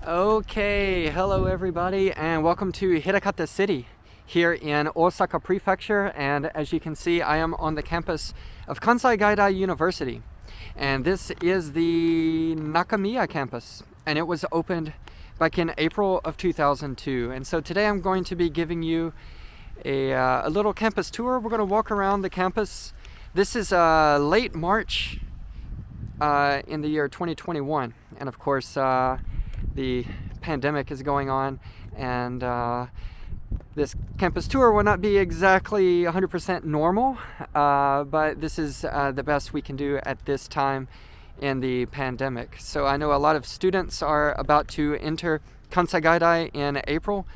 Okay, hello everybody and welcome to Hirakata City here in Osaka Prefecture, and as you can see I am on the campus of Kansai Gaidai University, and this is the Nakamiya campus, and it was opened back in April of 2002. And so today I'm going to be giving you a little campus tour. We're going to walk around the campus. This is late March in the year 2021, and of course the pandemic is going on, and this campus tour will not be exactly 100% normal, but this is the best we can do at this time in the pandemic. So I know a lot of students are about to enter Kansai Gaidai in April.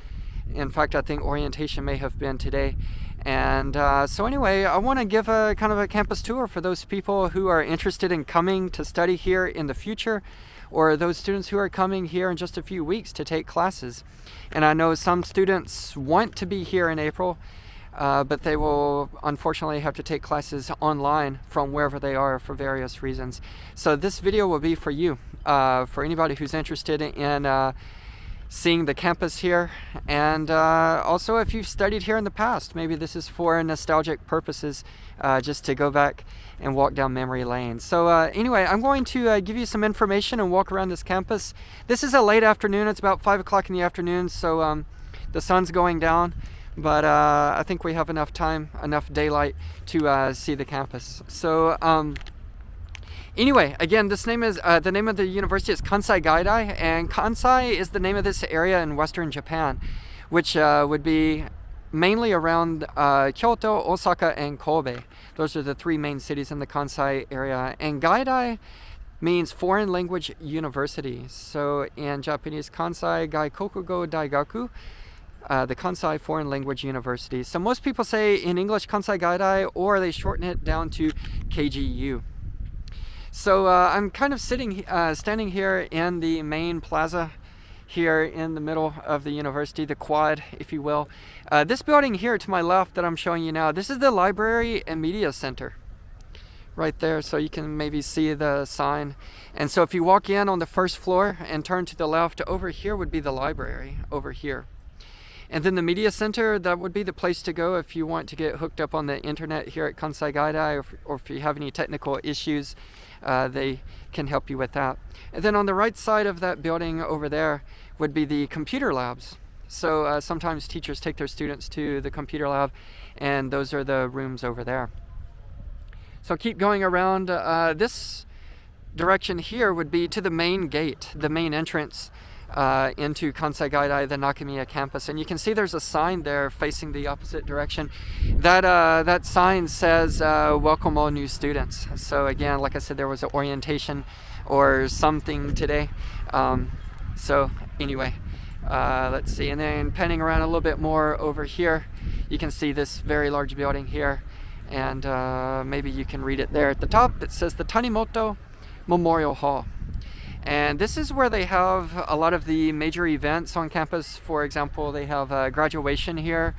In fact, I think orientation may have been today. And so anyway, I want to give a kind of a campus tour for those people who are interested in coming to study here in the future, or those students who are coming here in just a few weeks to take classes. And I know some students want to be here in April, but they will unfortunately have to take classes online from wherever they are for various reasons. So this video will be for you, for anybody who's interested in seeing the campus here, and also if you've studied here in the past, maybe this is for nostalgic purposes, just to go back and walk down memory lane. So anyway, I'm going to give you some information and walk around this campus. This is a late afternoon, it's about 5 o'clock in the afternoon, so the sun's going down, but I think we have enough time, enough daylight to see the campus. So anyway, again, this name is the name of the university is Kansai Gaidai, and Kansai is the name of this area in western Japan, which would be mainly around Kyoto, Osaka, and Kobe. Those are the three main cities in the Kansai area. And Gaidai means foreign language university. So in Japanese, Kansai Gaikokugo Daigaku, the Kansai Foreign Language University. So most people say in English Kansai Gaidai, or they shorten it down to KGU. So I'm kind of standing here in the main plaza here in the middle of the university, the quad, if you will. This building here to my left that I'm showing you now, this is the Library and Media Center right there, so you can maybe see the sign. And so if you walk in on the first floor and turn to the left, over here would be the library, over here. And then the media center, that would be the place to go if you want to get hooked up on the internet here at Kansai Gaidai, or if you have any technical issues, they can help you with that. And then on the right side of that building over there would be the computer labs. So sometimes teachers take their students to the computer lab, and those are the rooms over there. So keep going around. This direction here would be to the main gate, the main entrance into Kansai Gaidai, the Nakamiya campus. And you can see there's a sign there facing the opposite direction. That sign says, welcome all new students. So again, like I said, there was an orientation or something today. So anyway, let's see. And then panning around a little bit more over here, you can see this very large building here. And maybe you can read it there at the top. It says the Tanimoto Memorial Hall. And this is where they have a lot of the major events on campus. For example, they have graduation here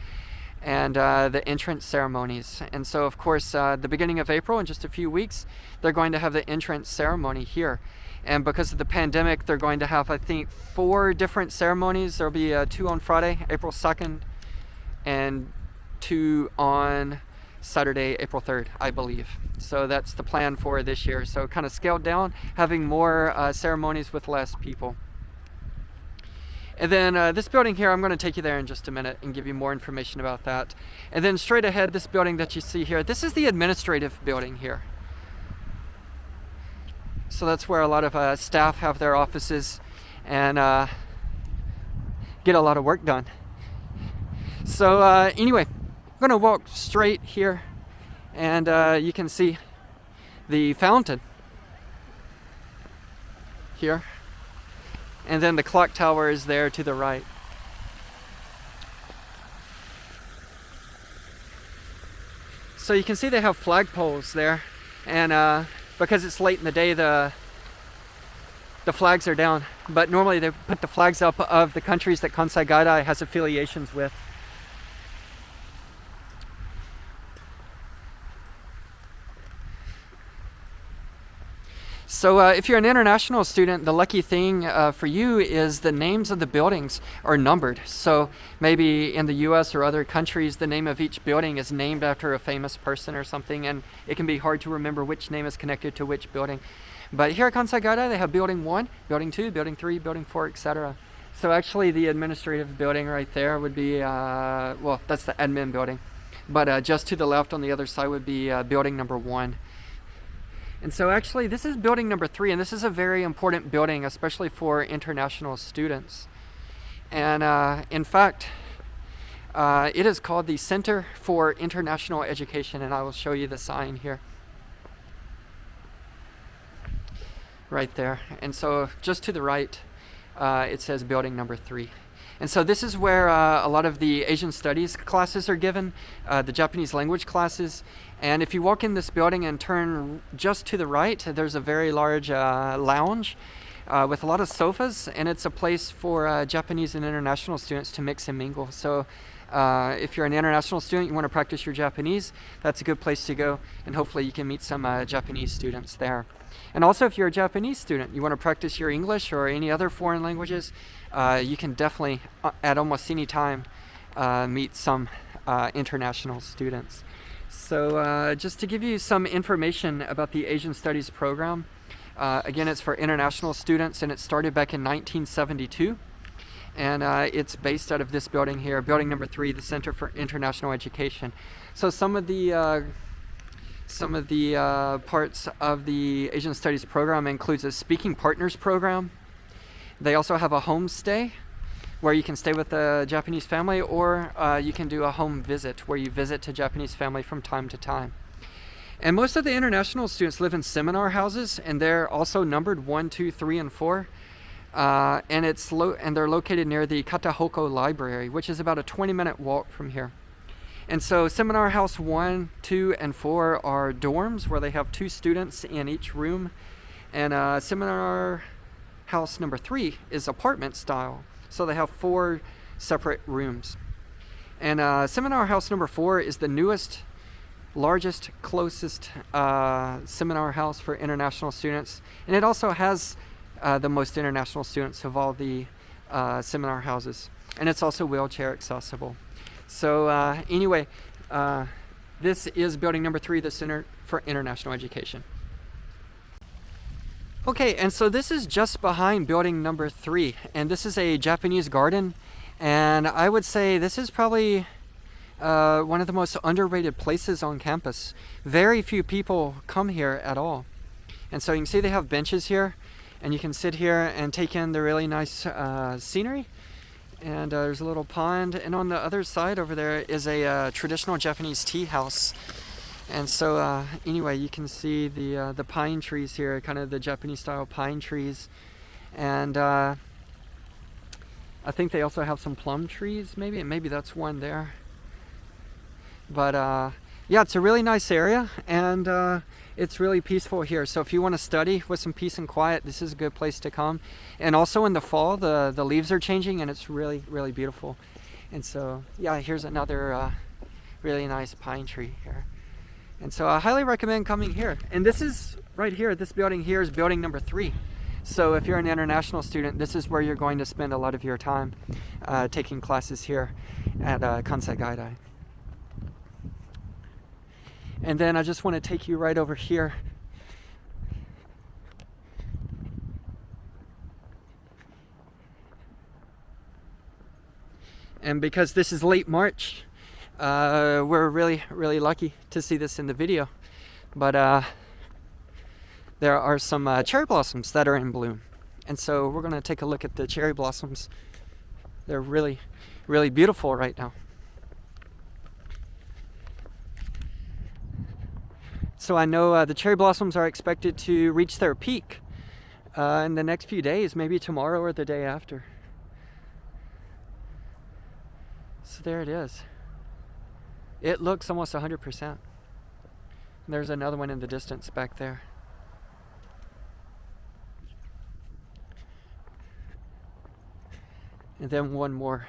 and the entrance ceremonies. And so, of course, the beginning of April, in just a few weeks, they're going to have the entrance ceremony here. And because of the pandemic, they're going to have, I think, 4 different ceremonies. There'll be 2 on Friday, April 2nd, and 2 on Saturday, April 3rd, I believe. So that's the plan for this year. So kind of scaled down, having more ceremonies with less people. And then this building here, I'm going to take you there in just a minute and give you more information about that. And then straight ahead, this building that you see here, this is the administrative building here. So that's where a lot of staff have their offices and get a lot of work done. So anyway, I'm going to walk straight here, and you can see the fountain here, and then the clock tower is there to the right. So you can see they have flagpoles there, and because it's late in the day, the flags are down, but normally they put the flags up of the countries that Kansai Gaidai has affiliations with. So if you're an international student, the lucky thing for you is the names of the buildings are numbered. So maybe in the US or other countries, the name of each building is named after a famous person or something, and it can be hard to remember which name is connected to which building. But here at Kansai Gaidai, they have building 1, building 2, building 3, building 4, etc. So actually the administrative building right there would be, well, that's the admin building. But just to the left on the other side would be building number 1. And so actually this is building number 3, and this is a very important building, especially for international students. And in fact, it is called the Center for International Education, and I will show you the sign here. Right there. And so just to the right, it says building number 3. And so this is where a lot of the Asian studies classes are given, the Japanese language classes. And if you walk in this building and turn just to the right, there's a very large lounge with a lot of sofas, and it's a place for Japanese and international students to mix and mingle. So if you're an international student, you want to practice your Japanese, that's a good place to go, and hopefully you can meet some Japanese students there. And also if you're a Japanese student, you want to practice your English or any other foreign languages, you can definitely at almost any time meet some international students. So just to give you some information about the Asian Studies program, again, it's for international students, and it started back in 1972. And it's based out of this building here, building number 3, the Center for International Education. So some of the parts of the Asian Studies program includes a Speaking Partners program. They also have a homestay where you can stay with a Japanese family, or you can do a home visit where you visit a Japanese family from time to time. And most of the international students live in seminar houses, and they're also numbered 1, 2, 3, and 4. And they're located near the Katahoko Library, which is about a 20-minute walk from here. And so Seminar House 1, 2, and 4 are dorms where they have 2 students in each room. And Seminar House number 3 is apartment style. So they have 4 separate rooms. And Seminar House number 4 is the newest, largest, closest seminar house for international students. And it also has the most international students of all the seminar houses. And it's also wheelchair accessible. So anyway, this is building number 3, the Center for International Education. Okay, and so this is just behind building number 3, and this is a Japanese garden, and I would say this is probably one of the most underrated places on campus. Very few people come here at all. And so you can see they have benches here, and you can sit here and take in the really nice scenery. And there's a little pond, and on the other side over there is a traditional Japanese tea house. And so anyway, you can see the pine trees here, kind of the Japanese style pine trees. And I think they also have some plum trees, maybe that's one there. But yeah, it's a really nice area, and it's really peaceful here. So if you want to study with some peace and quiet, this is a good place to come. And also in the fall, the leaves are changing, and it's really, really beautiful. And so yeah, here's another really nice pine tree here. And so I highly recommend coming here. And this is right here, this building here is building number 3. So if you're an international student, this is where you're going to spend a lot of your time taking classes here at Kansai Gaidai. And then I just want to take you right over here. And because this is late March, we're really, really lucky to see this in the video. But there are some cherry blossoms that are in bloom. And so we're going to take a look at the cherry blossoms. They're really, really beautiful right now. So I know the cherry blossoms are expected to reach their peak in the next few days, maybe tomorrow or the day after. So there it is. It looks almost 100%. There's another one in the distance back there. And then one more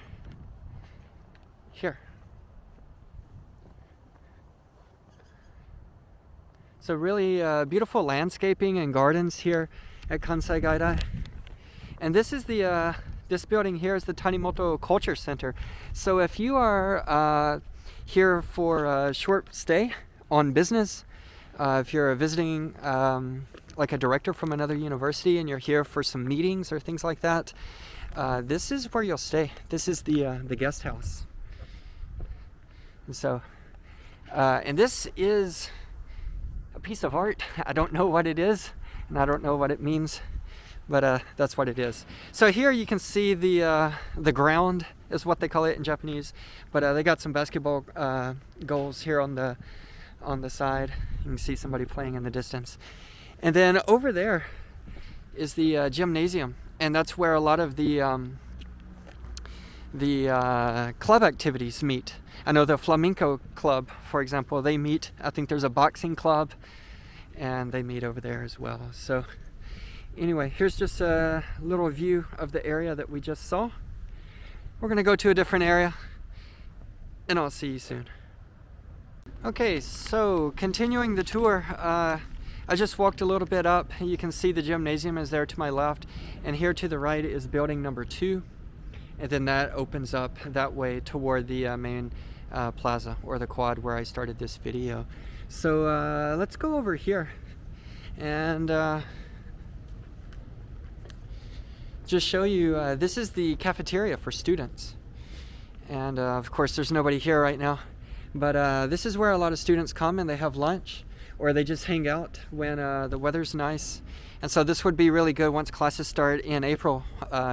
here. So really beautiful landscaping and gardens here at Kansai Gaidai. And this is the this building here is the Tanimoto Culture Center. So if you are here for a short stay on business, if you're visiting like a director from another university and you're here for some meetings or things like that, this is where you'll stay. This is the guest house. And so, and this is a piece of art. I don't know what it is, and I don't know what it means, but that's what it is. So here you can see the ground is what they call it in Japanese, but they got some basketball goals here on the side. You can see somebody playing in the distance, and then over there is the gymnasium, and that's where a lot of the club activities meet. I know the Flamenco club, for example, they meet. I think there's a boxing club, and they meet over there as well. So anyway, here's just a little view of the area that we just saw. We're going to go to a different area, and I'll see you soon. Okay, so continuing the tour, I just walked a little bit up. You can see the gymnasium is there to my left, and here to the right is building number 2. And then that opens up that way toward the main plaza, or the quad where I started this video. So let's go over here and just show you, this is the cafeteria for students. And of course there's nobody here right now, but this is where a lot of students come and they have lunch, or they just hang out when the weather's nice. And so this would be really good once classes start in April.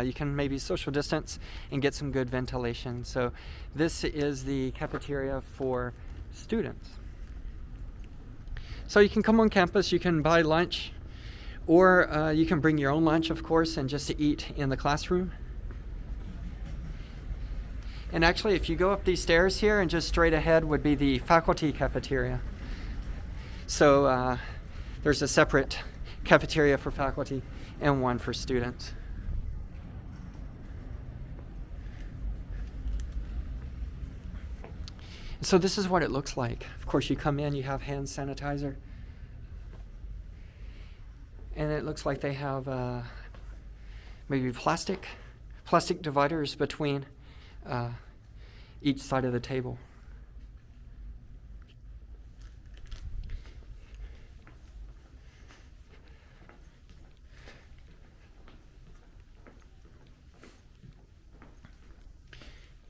You can maybe social distance and get some good ventilation. So this is the cafeteria for students. So you can come on campus, you can buy lunch, or you can bring your own lunch, of course, and just eat in the classroom. And actually, if you go up these stairs here and just straight ahead would be the faculty cafeteria. So there's a separate cafeteria for faculty and one for students. So this is what it looks like. Of course, you come in, you have hand sanitizer. And it looks like they have maybe plastic dividers between each side of the table.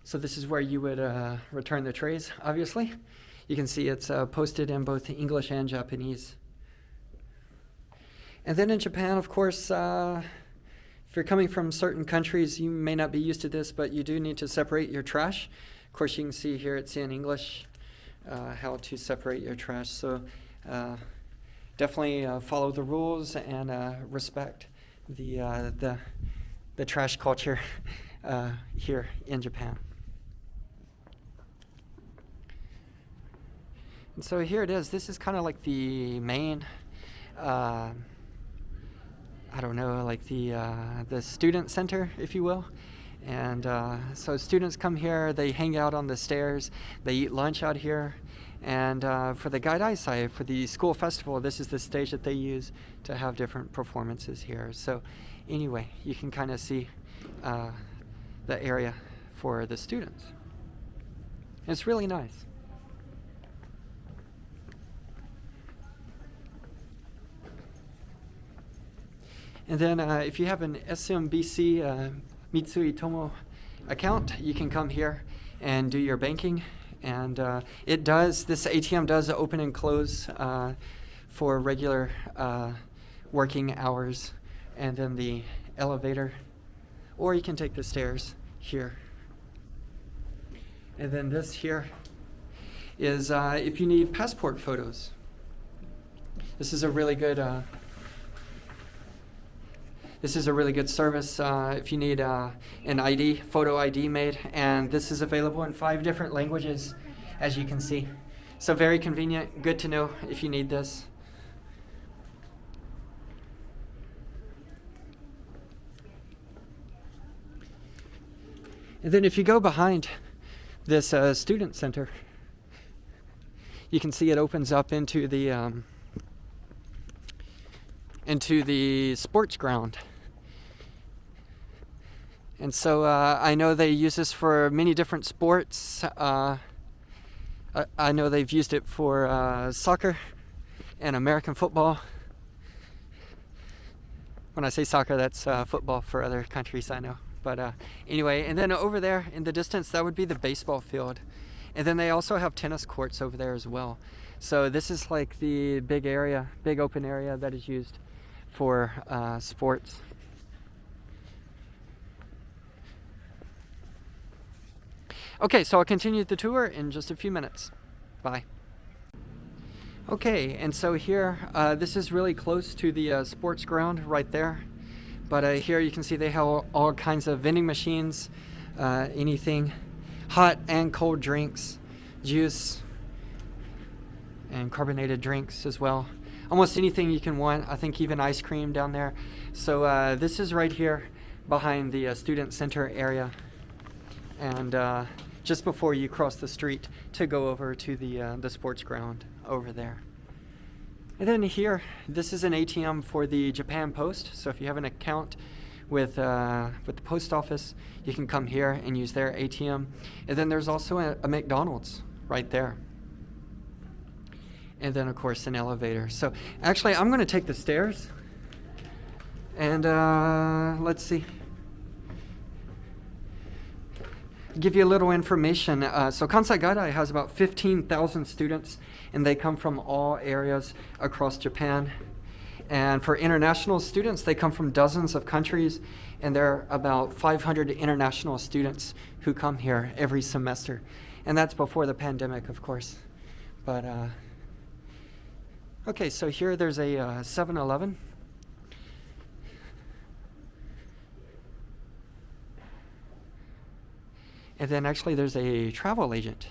So this is where you would return the trays, obviously. You can see it's posted in both English and Japanese. And then in Japan, of course, if you're coming from certain countries, you may not be used to this, but you do need to separate your trash. Of course, you can see here it's in English how to separate your trash. So definitely follow the rules and respect the trash culture here in Japan. And so here it is. This is kind of like the main, I don't know, like the student center, if you will. And so students come here, they hang out on the stairs, they eat lunch out here. And for the Gaidai side, for the school festival, this is the stage that they use to have different performances here. So anyway, you can kind of see the area for the students. It's really nice. And then if you have an SMBC Mitsui Tomo account, you can come here and do your banking. And this ATM does open and close for regular working hours. And then the elevator, or you can take the stairs here. And then this here is if you need passport photos. This is a really good service if you need an photo ID made, and this is available in 5 different languages, as you can see. So very convenient, good to know if you need this. And then if you go behind this student center, you can see it opens up into the into the sports ground. And so I know they use this for many different sports. I know they've used it for soccer and American football. When I say soccer, that's football for other countries, I know. But anyway, and then over there in the distance, that would be the baseball field. And then they also have tennis courts over there as well. So this is like the big area, big open area that is used for sports. Okay, so I'll continue the tour in just a few minutes. Bye. Okay, and so here, this is really close to the sports ground right there. But here you can see they have all kinds of vending machines, anything, hot and cold drinks, juice, and carbonated drinks as well. Almost anything you can want. I think even ice cream down there. So this is right here behind the student center area. And just before you cross the street to go over to the sports ground over there. And then here, this is an ATM for the Japan Post. So if you have an account with the post office, you can come here and use their ATM. And then there's also a McDonald's right there. And then of course an elevator. So actually I'm going to take the stairs and let's see. Give you a little information. So Kansai Gaidai has about 15,000 students, and they come from all areas across Japan. And for international students, they come from dozens of countries, and there are about 500 international students who come here every semester. And that's before the pandemic, of course. But okay, so here there's a 7-Eleven. And then actually there's a travel agent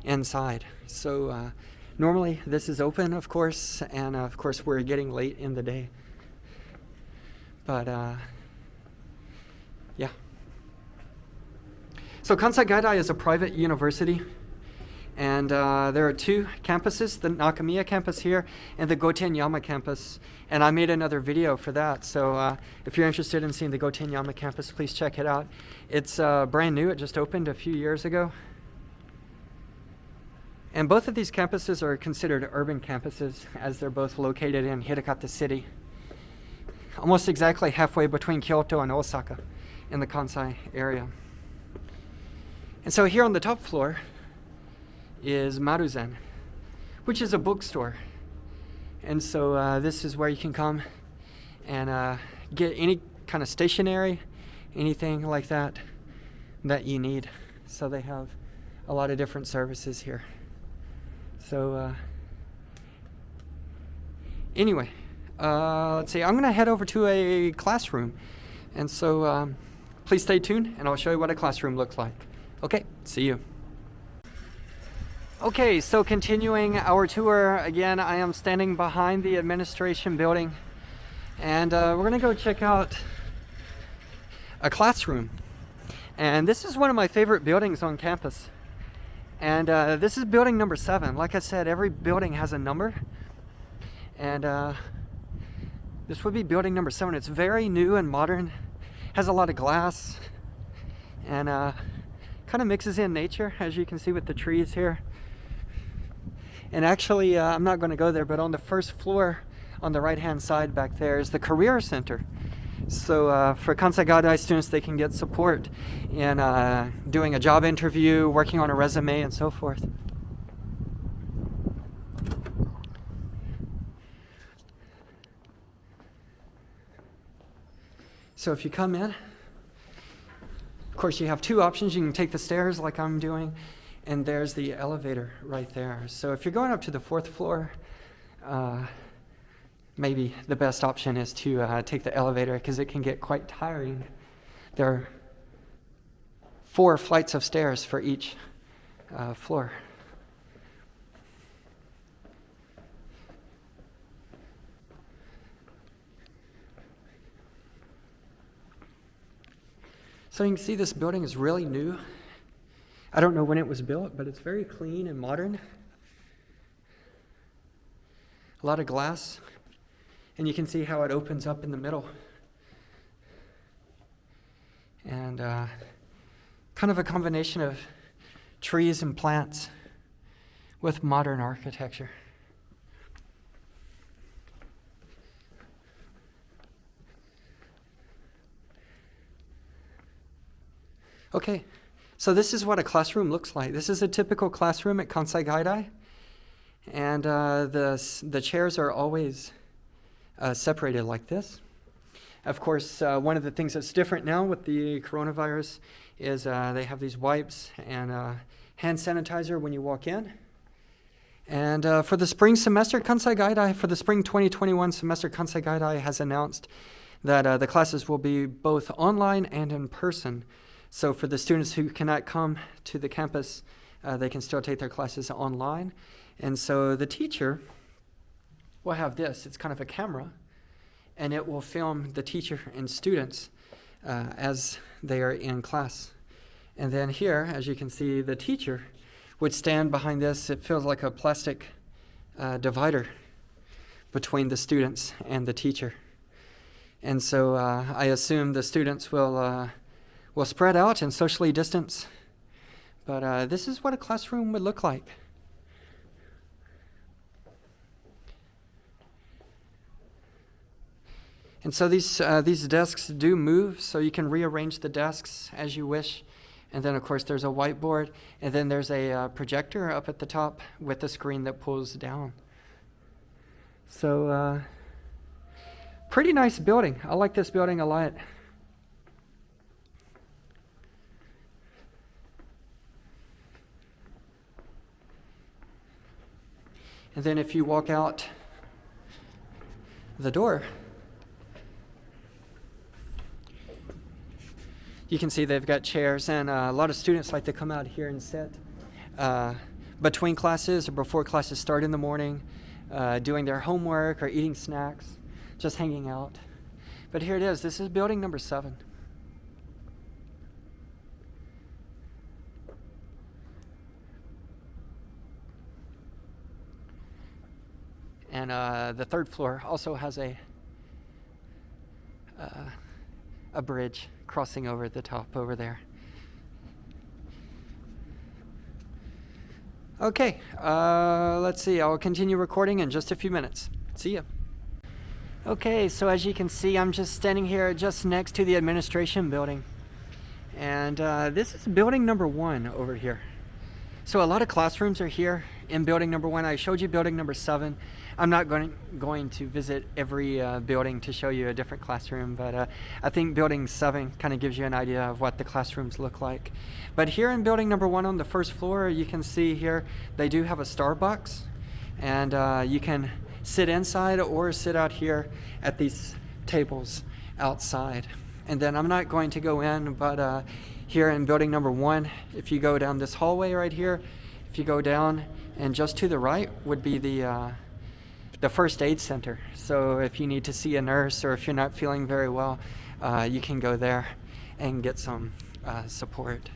inside. So normally this is open, of course, and of course we're getting late in the day. But yeah. So Kansai Gaidai is a private university. And there are two campuses, the Nakamiya campus here and the Gotenyama campus. And I made another video for that. So if you're interested in seeing the Gotenyama campus, please check it out. It's brand new. It just opened a few years ago. And both of these campuses are considered urban campuses as they're both located in Hirakata City. Almost exactly halfway between Kyoto and Osaka in the Kansai area. And so here on the top floor is Maruzen, which is a bookstore. And so this is where you can come and get any kind of stationery, anything like that you need. So they have a lot of different services here. So anyway, let's see, I'm gonna head over to a classroom. And so please stay tuned and I'll show you what a classroom looks like. Okay, see you. Okay, so continuing our tour, again, I am standing behind the administration building, and we're gonna go check out a classroom. And this is one of my favorite buildings on campus. And this is building number 7. Like I said, every building has a number. And this would be building number 7. It's very new and modern, has a lot of glass, and kind of mixes in nature, as you can see with the trees here. And actually, I'm not going to go there, but on the first floor, on the right-hand side back there, is the Career Center. So for Kansai Gaidai students, they can get support in doing a job interview, working on a resume, and so forth. So if you come in, of course, you have two options. You can take the stairs like I'm doing, and there's the elevator right there. So if you're going up to the 4th floor, maybe the best option is to take the elevator because it can get quite tiring. There are 4 flights of stairs for each floor. So you can see this building is really new. I don't know when it was built, but it's very clean and modern. A lot of glass And you can see how it opens up in the middle. And kind of a combination of trees and plants with modern architecture. Okay, so this is what a classroom looks like. This is a typical classroom at Kansai Gaidai. And the chairs are always separated like this. Of course, one of the things that's different now with the coronavirus is they have these wipes and hand sanitizer when you walk in. And for the spring semester, Kansai Gaidai, for the spring 2021 semester, Kansai Gaidai has announced that the classes will be both online and in person. So for the students who cannot come to the campus, they can still take their classes online. And so the teacher will have this. It's kind of a camera, and it will film the teacher and students as they are in class. And then here, as you can see, the teacher would stand behind this. It feels like a plastic divider between the students and the teacher. And so I assume the students will spread out and socially distance. But this is what a classroom would look like. And so these desks do move, so you can rearrange the desks as you wish. And then, of course, there's a whiteboard, and then there's a projector up at the top with a screen that pulls down. So, pretty nice building. I like this building a lot. And then if you walk out the door, you can see they've got chairs, and a lot of students like to come out here and sit between classes or before classes start in the morning, doing their homework or eating snacks, just hanging out. But here it is. This is building number 7. And the third floor also has a bridge crossing over the top over there. Okay, let's see. I'll continue recording in just a few minutes. See ya. Okay, so as you can see, I'm just standing here just next to the administration building. And this is building number 1 over here. So a lot of classrooms are here in building number 1. I showed you building number 7. I'm not going to visit every building to show you a different classroom, but I think building 7 kind of gives you an idea of what the classrooms look like. But here in building number 1 on the first floor, you can see here they do have a Starbucks, and you can sit inside or sit out here at these tables outside. And then I'm not going to go in, but here in building number 1, if you go down this hallway right here, if you go down, and just to the right would be the first aid center. So if you need to see a nurse or if you're not feeling very well, you can go there and get some support.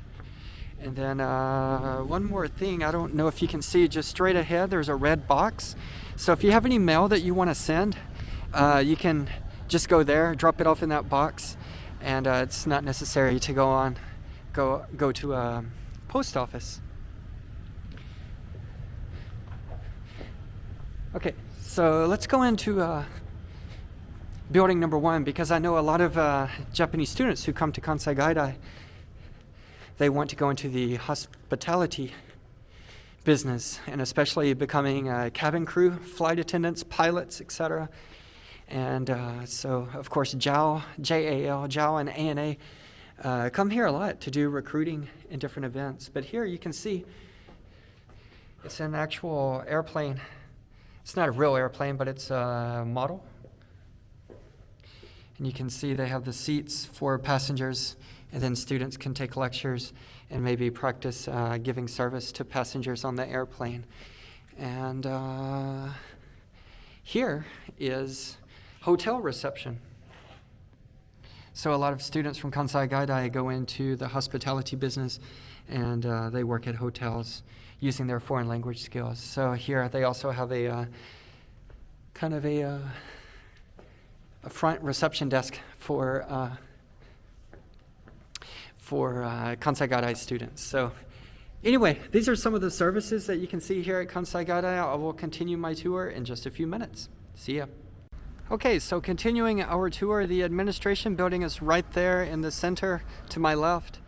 And then one more thing, I don't know if you can see, just straight ahead there's a red box. So if you have any mail that you want to send, you can just go there, drop it off in that box, and it's not necessary to go to a post office. Okay, so let's go into building number 1, because I know a lot of Japanese students who come to Kansai Gaidai, they want to go into the hospitality business, and especially becoming cabin crew, flight attendants, pilots, etc. And so, of course, JAL, and ANA come here a lot to do recruiting in different events. But here you can see it's an actual airplane. It's not a real airplane, but it's a model. And you can see they have the seats for passengers, and then students can take lectures and maybe practice giving service to passengers on the airplane. And here is hotel reception. So a lot of students from Kansai Gaidai go into the hospitality business, and they work at hotels using their foreign language skills. So here they also have a kind of a front reception desk for Kansai Gaidai students. So anyway, these are some of the services that you can see here at Kansai Gaidai. I will continue my tour in just a few minutes. See ya. Okay, so continuing our tour, the administration building is right there in the center to my left.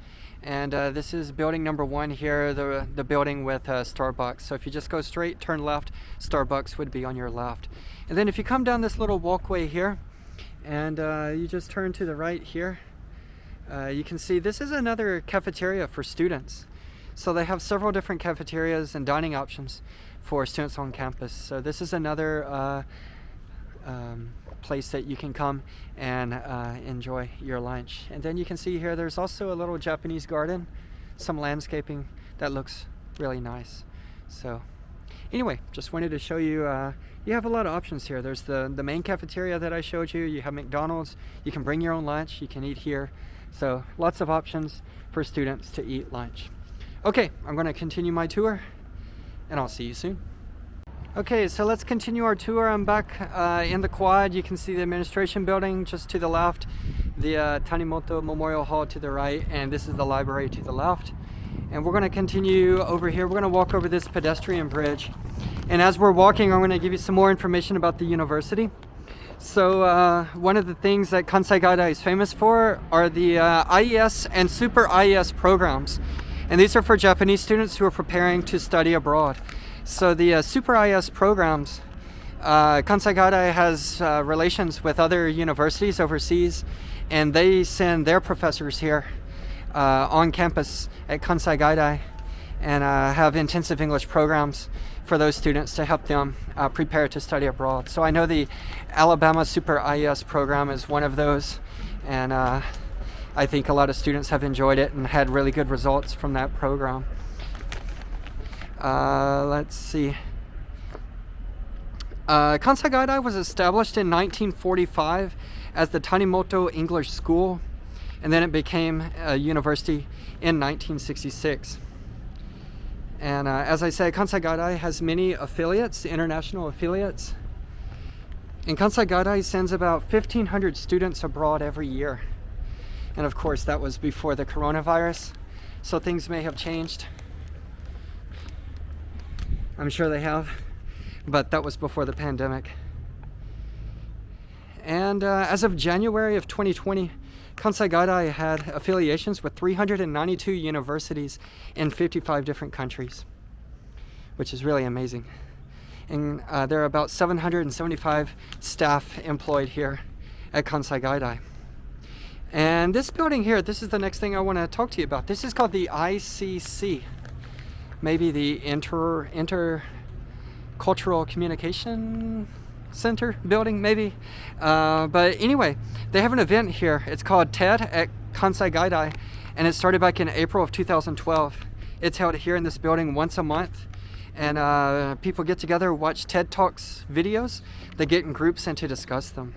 And this is building number 1 here, the building with Starbucks. So if you just go straight, turn left, Starbucks would be on your left. And then if you come down this little walkway here, and you just turn to the right here, you can see this is another cafeteria for students. So they have several different cafeterias and dining options for students on campus. So this is another place that you can come and enjoy your lunch. And then you can see here there's also a little Japanese garden, some landscaping that looks really nice. So anyway, just wanted to show you, you have a lot of options here. There's the main cafeteria that I showed you. You have McDonald's, you can bring your own lunch, you can eat here. So lots of options for students to eat lunch. Okay, I'm going to continue my tour and I'll see you soon. Okay, so let's continue our tour. I'm back in the quad. You can see the administration building just to the left, the Tanimoto Memorial Hall to the right, and this is the library to the left. And we're going to continue over here. We're going to walk over this pedestrian bridge. And as we're walking, I'm going to give you some more information about the university. So one of the things that Kansai Gaidai is famous for are the IES and Super IES programs. And these are for Japanese students who are preparing to study abroad. So the Super IS programs, Kansai Gaidai has relations with other universities overseas, and they send their professors here on campus at Kansai Gaidai and have intensive English programs for those students to help them prepare to study abroad. So I know the Alabama Super IES program is one of those, and I think a lot of students have enjoyed it and had really good results from that program. Let's see. Kansai Gaidai was established in 1945 as the Tanimoto English School, and then it became a university in 1966. And as I said, Kansai Gaidai has many affiliates, international affiliates. And Kansai Gaidai sends about 1,500 students abroad every year. And of course, that was before the coronavirus, so things may have changed. I'm sure they have, but that was before the pandemic. And as of January of 2020, Kansai Gaidai had affiliations with 392 universities in 55 different countries, which is really amazing. And there are about 775 staff employed here at Kansai Gaidai. And this building here, this is the next thing I want to talk to you about. This is called the ICC. Maybe the Intercultural Communication Center building, maybe. But anyway, they have an event here. It's called TED at Kansai Gaidai, and it started back in April of 2012. It's held here in this building once a month, and people get together, watch TED Talks videos. They get in groups and to discuss them.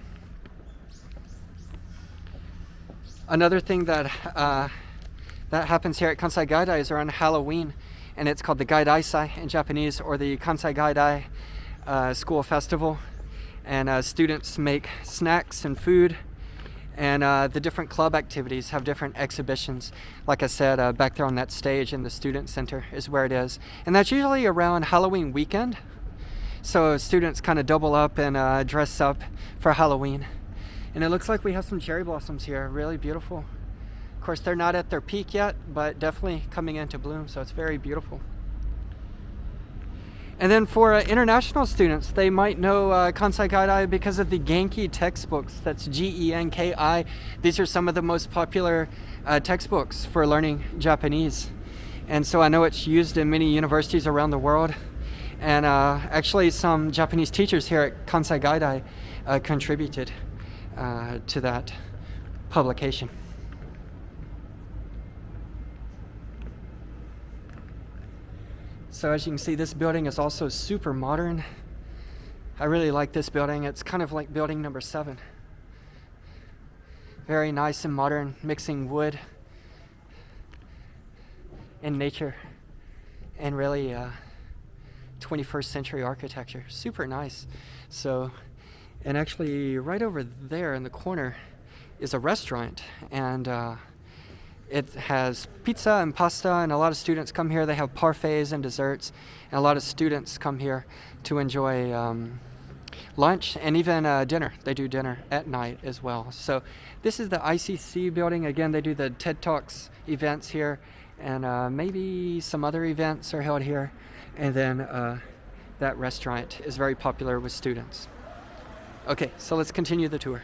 Another thing that happens here at Kansai Gaidai is around Halloween, and it's called the Gaidaisai in Japanese, or the Kansai Gaidai School Festival. And students make snacks and food, and the different club activities have different exhibitions. Like I said, back there on that stage in the student center is where it is. And that's usually around Halloween weekend. So students kind of double up and dress up for Halloween. And it looks like we have some cherry blossoms here, really beautiful. Of course, they're not at their peak yet, but definitely coming into bloom, so it's very beautiful. And then for international students, they might know Kansai Gaidai because of the Genki textbooks. That's Genki. These are some of the most popular textbooks for learning Japanese. And so I know it's used in many universities around the world. And actually some Japanese teachers here at Kansai Gaidai contributed to that publication. So as you can see, this building is also super modern. I really like this building. It's kind of like building number 7. Very nice and modern, mixing wood and nature and really 21st century architecture. Super nice. So And actually right over there in the corner is a restaurant, and it has pizza and pasta, and a lot of students come here. They have parfaits and desserts, and a lot of students come here to enjoy lunch and even dinner. They do dinner at night as well. So this is the ICC building. Again, they do the TED Talks events here, and maybe some other events are held here. And then that restaurant is very popular with students. Okay, so let's continue the tour.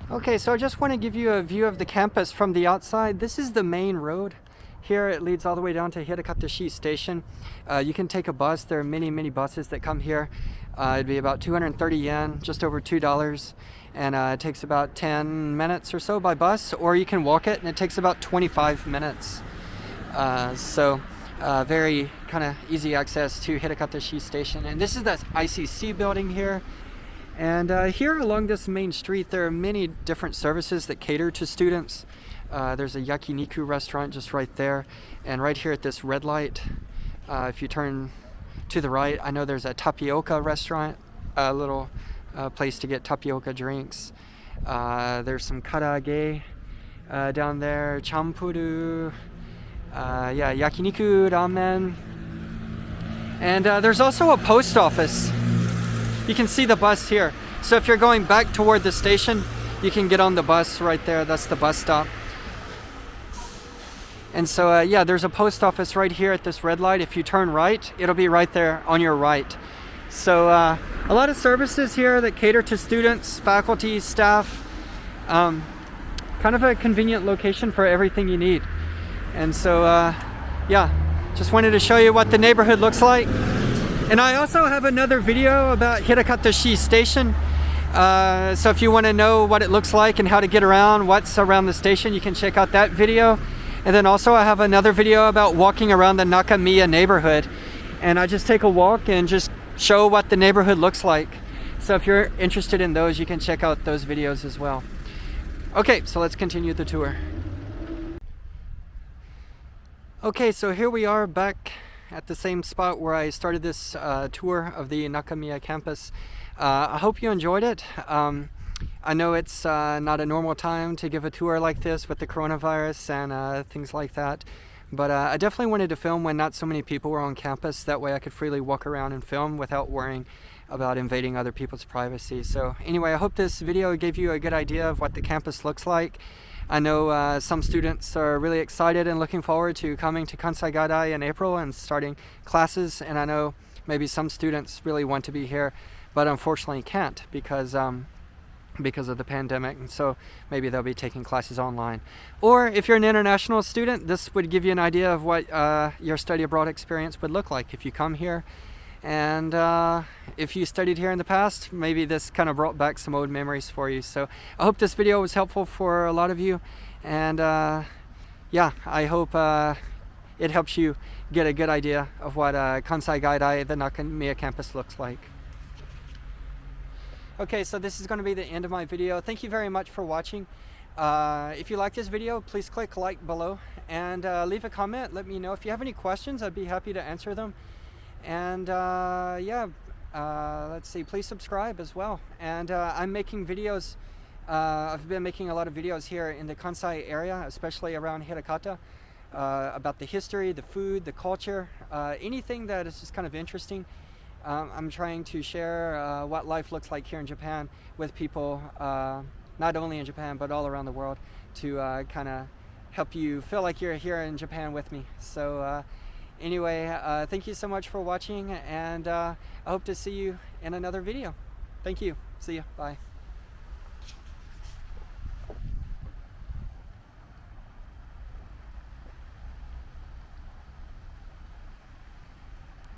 Okay, so I just want to give you a view of the campus from the outside. This is the main road. Here it leads all the way down to Hirakata Station. You can take a bus. There are many buses that come here. It'd be about 230 yen, just over $2. And it takes about 10 minutes or so by bus, or you can walk it, and it takes about 25 minutes. So very kind of easy access to Hirakata Station. And this is the ICC building here. And here along this main street, there are many different services that cater to students. There's a yakiniku restaurant just right there. And right here at this red light, if you turn to the right, I know there's a tapioca restaurant, a little place to get tapioca drinks. There's some karaage down there, champuru, yakiniku, ramen. And there's also a post office. You can see the bus here. So if you're going back toward the station, you can get on the bus right there. That's the bus stop. And so, there's a post office right here at this red light. If you turn right, it'll be right there on your right. So a lot of services here that cater to students, faculty, staff. Kind of a convenient location for everything you need. And so, just wanted to show you what the neighborhood looks like. And I also have another video about Hirakata Station. So if you want to know what it looks like and how to get around, what's around the station, you can check out that video. And then also I have another video about walking around the Nakamiya neighborhood. And I just take a walk and just show what the neighborhood looks like. So if you're interested in those, you can check out those videos as well. Okay, so let's continue the tour. Okay, so here we are back at the same spot where I started this tour of the Nakamiya campus. I hope you enjoyed it. I know it's not a normal time to give a tour like this with the coronavirus and things like that, but I definitely wanted to film when not so many people were on campus. That way I could freely walk around and film without worrying about invading other people's privacy. So anyway, I hope this video gave you a good idea of what the campus looks like. I know some students are really excited and looking forward to coming to Kansai Gaidai in April and starting classes, and I know maybe some students really want to be here but unfortunately can't because of the pandemic, and so maybe they'll be taking classes online. Or if you're an international student, this would give you an idea of what your study abroad experience would look like if you come here. And if you studied here in the past, maybe this kind of brought back some old memories for you. So I hope this video was helpful for a lot of you, and I hope it helps you get a good idea of what Kansai Gaidai, the Nakamiya campus, looks like. Okay, so this is going to be the end of my video. Thank you very much for watching. If you like this video, please click like below and leave a comment. Let me know if you have any questions. I'd be happy to answer them. And let's see, please subscribe as well. And I'm making videos. I've been making a lot of videos here in the Kansai area, especially around Hirakata, about the history, the food, the culture, anything that is just kind of interesting. I'm trying to share what life looks like here in Japan with people, not only in Japan but all around the world, to kind of help you feel like you're here in Japan with me. So anyway, thank you so much for watching, and I hope to see you in another video. Thank you. See you. Bye.